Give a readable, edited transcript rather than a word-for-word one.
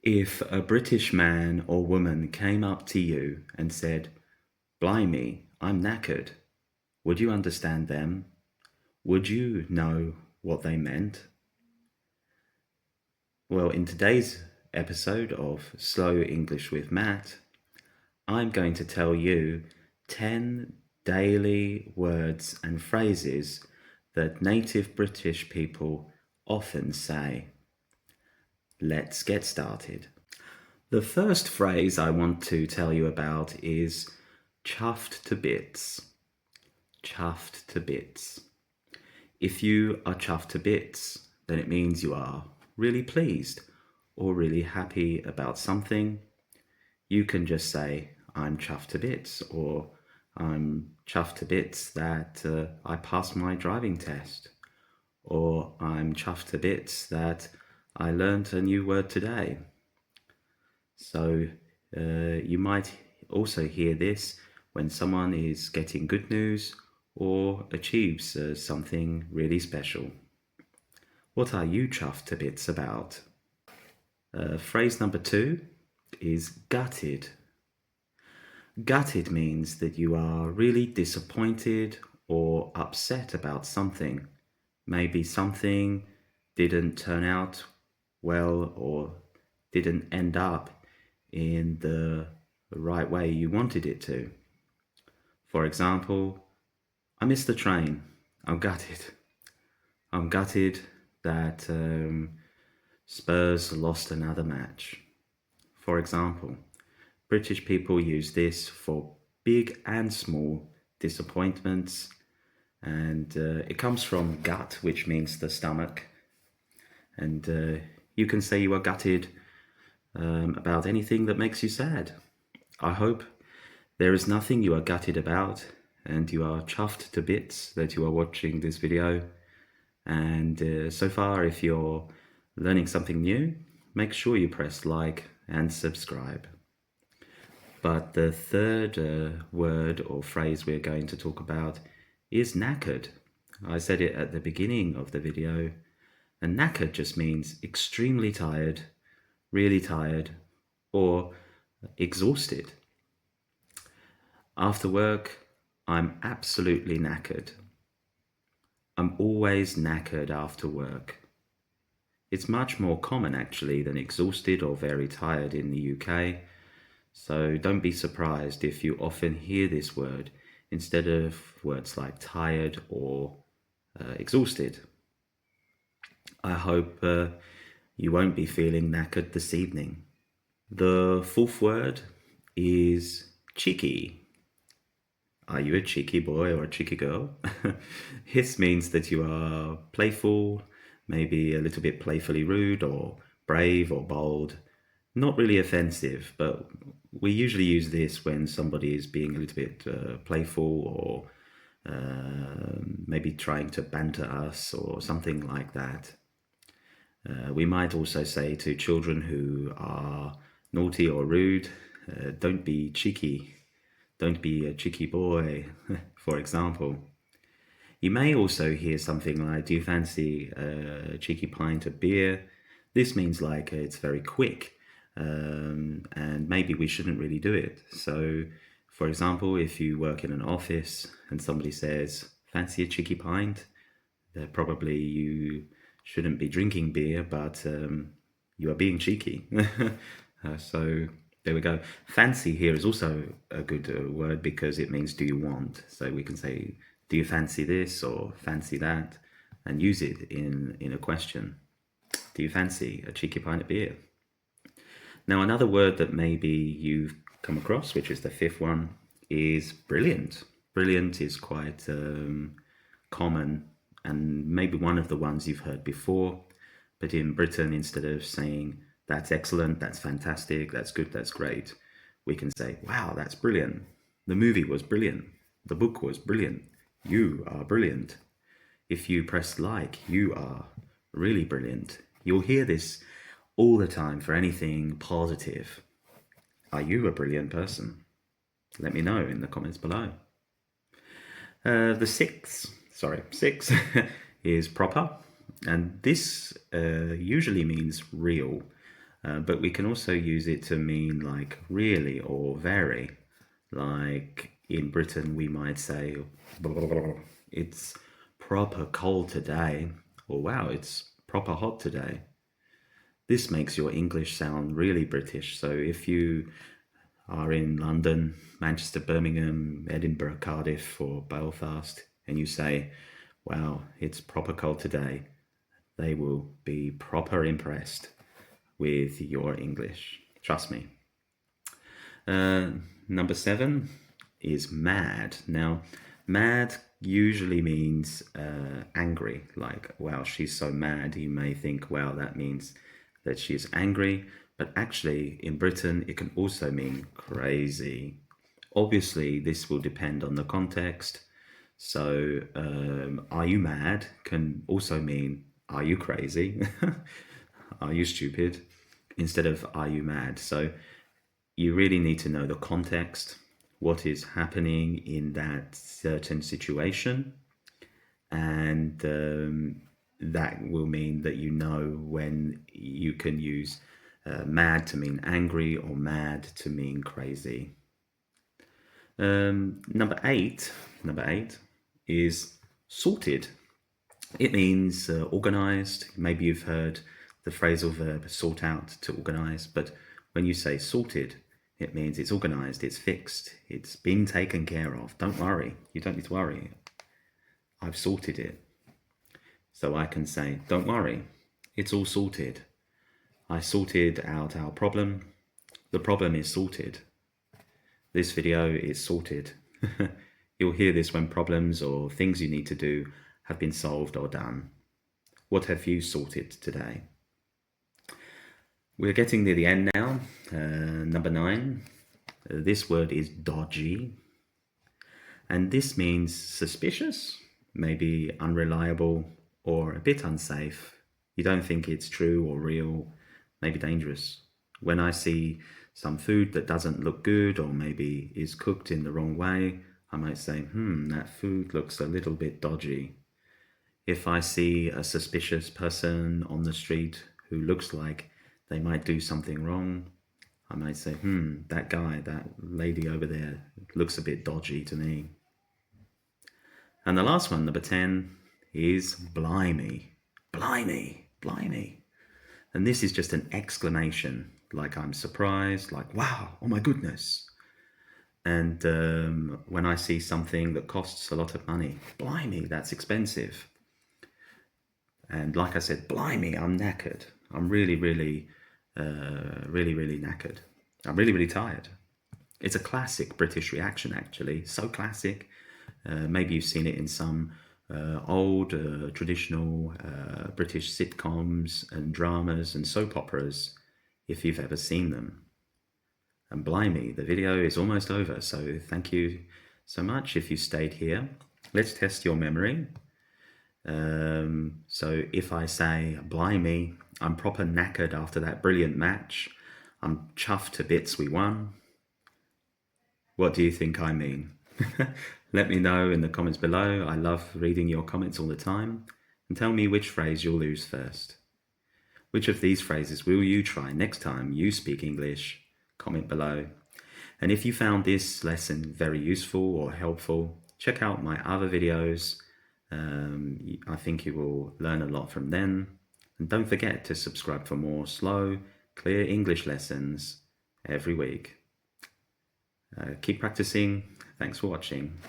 If a British man or woman came up to you and said, "Blimey, I'm knackered," would you understand them? Would you know what they meant? Well, in today's episode of Slow English with Matt, I'm going to tell you 10 daily words and phrases that native British people often say. Let's get started. The first phrase I want to tell you about is chuffed to bits. Chuffed to bits. If you are chuffed to bits, then it means you are really pleased or really happy about something. You can just say, I'm chuffed to bits, or I'm chuffed to bits that I passed my driving test, or I'm chuffed to bits that I learned a new word today. So you might also hear this when someone is getting good news or achieves something really special. What are you chuffed to bits about? Phrase number 2 is gutted. Gutted means that you are really disappointed or upset about something. Maybe something didn't turn out well or didn't end up in the right way you wanted it to. For example, I missed the train. I'm gutted. I'm gutted that Spurs lost another match. For example, British people use this for big and small disappointments, and it comes from gut, which means the stomach. And you can say you are gutted about anything that makes you sad. I hope there is nothing you are gutted about, and you are chuffed to bits that you are watching this video. And so far, if you're learning something new, make sure you press like and subscribe. But the third word or phrase we're going to talk about is knackered. I said it at the beginning of the video, and knackered just means extremely tired, really tired, or exhausted. After work, I'm absolutely knackered. I'm always knackered after work. It's much more common actually than exhausted or very tired in the UK. So don't be surprised if you often hear this word instead of words like tired or exhausted. I hope you won't be feeling knackered this evening. The fourth word is cheeky. Are you a cheeky boy or a cheeky girl? This means that you are playful, maybe a little bit playfully rude or brave or bold. Not really offensive, but we usually use this when somebody is being a little bit playful or maybe trying to banter us or something like that. We might also say to children who are naughty or rude, don't be cheeky, don't be a cheeky boy, for example. You may also hear something like, do you fancy a cheeky pint of beer? This means like it's very quick, and maybe we shouldn't really do it. So, for example, if you work in an office and somebody says, fancy a cheeky pint, probably you shouldn't be drinking beer, but you are being cheeky. So there we go. Fancy here is also a good word because it means do you want. So we can say, do you fancy this or fancy that, and use it in a question. Do you fancy a cheeky pint of beer? Now, another word that maybe you've come across, which is the fifth one, is brilliant. Brilliant is quite common and maybe one of the ones you've heard before. But in Britain, instead of saying that's excellent, that's fantastic, that's good, that's great, we can say, wow, that's brilliant. The movie was brilliant. The book was brilliant. You are brilliant. If you press like, you are really brilliant. You'll hear this all the time for anything positive. Are you a brilliant person? Let me know in the comments below. The sixth is proper, and this usually means real. But we can also use it to mean like really or very. Like in Britain, we might say, it's proper cold today, or wow, it's proper hot today. This makes your English sound really British. So if you are in London, Manchester, Birmingham, Edinburgh, Cardiff, or Belfast, and you say, wow, it's proper cold today, they will be proper impressed with your English. Trust me. Number 7 is mad. Now, mad usually means angry. Like, wow, she's so mad. You may think, wow, that means that she's angry. But actually, in Britain, it can also mean crazy. Obviously, this will depend on the context. So, are you mad can also mean, are you crazy? Are you stupid? Instead of, are you mad? So, you really need to know the context, what is happening in that certain situation, and that will mean that you know when you can use mad to mean angry or mad to mean crazy. Number eight is sorted. It means organized. Maybe you've heard the phrasal verb sort out, to organize, but when you say sorted, it means it's organized, it's fixed, it's been taken care of. Don't worry, you don't need to worry. I've sorted it. So I can say, don't worry, it's all sorted. I sorted out our problem. The problem is sorted. This video is sorted. You'll hear this when problems or things you need to do have been solved or done. What have you sorted today? We're getting near the end now. Number 9. This word is dodgy. And this means suspicious, maybe unreliable, or a bit unsafe. You don't think it's true or real, maybe dangerous. When I see some food that doesn't look good or maybe is cooked in the wrong way, I might say, that food looks a little bit dodgy. If I see a suspicious person on the street who looks like they might do something wrong, I might say, that guy, that lady over there looks a bit dodgy to me. And the last one, number 10, is blimey. Blimey, blimey. And this is just an exclamation, like I'm surprised, like, wow, oh my goodness. And when I see something that costs a lot of money, blimey, that's expensive. And like I said, blimey, I'm knackered. I'm really, really knackered. I'm really, really tired. It's a classic British reaction, actually. So classic. Maybe you've seen it in some old traditional British sitcoms and dramas and soap operas, if you've ever seen them. And blimey, the video is almost over, so thank you so much if you stayed here. Let's test your memory. So if I say, blimey, I'm proper knackered after that brilliant match, I'm chuffed to bits we won, what do you think I mean? Let me know in the comments below. I love reading your comments all the time. And tell me which phrase you'll lose first. Which of these phrases will you try next time you speak English? Comment below. And if you found this lesson very useful or helpful, check out my other videos. I think you will learn a lot from them. And don't forget to subscribe for more slow, clear English lessons every week. Keep practicing. Thanks for watching.